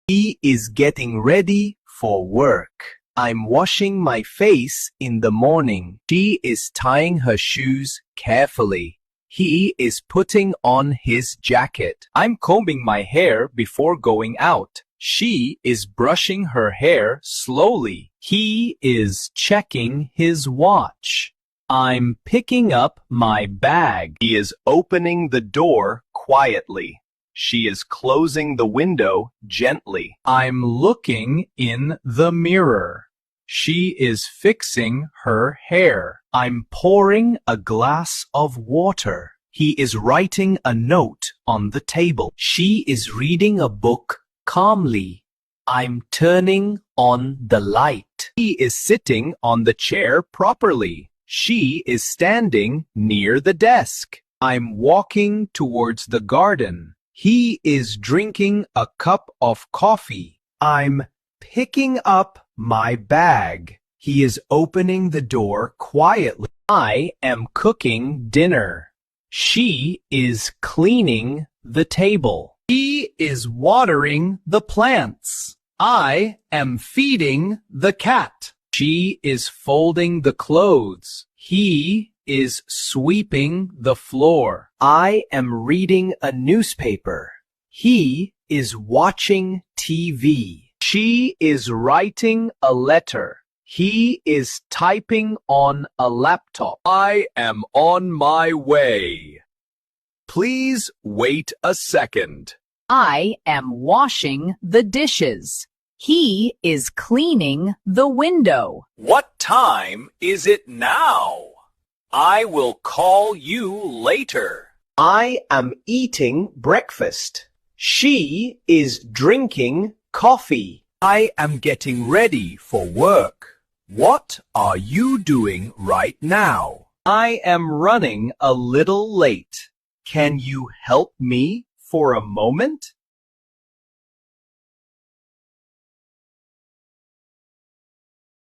He is getting ready for work. I'm washing my face in the morning. She is tying her shoes carefully. He is putting on his jacket. I'm combing my hair before going out. She is brushing her hair slowly. He is checking his watch. I'm picking up my bag. He is opening the door quietly. She is closing the window gently. I'm looking in the mirror. She is fixing her hair. I'm pouring a glass of water. He is writing a note on the table. She is reading a book calmly. I'm turning on the light. He is sitting on the chair properly. She is standing near the desk. I'm walking towards the garden. He is drinking a cup of coffee. I'm picking up my bag. He is opening the door quietly. I am cooking dinner. She is cleaning the table. He is watering the plants. I am feeding the cat. She is folding the clothes. He is sweeping the floor. I am reading a newspaper. He is watching TV. She is writing a letter. He is typing on a laptop. I am on my way. Please wait a second. I am washing the dishes. He is cleaning the window. What time is it now? I will call you later. I am eating breakfast. She is drinking coffee. I am getting ready for work. What are you doing right now? I am running a little late. Can you help me for a moment?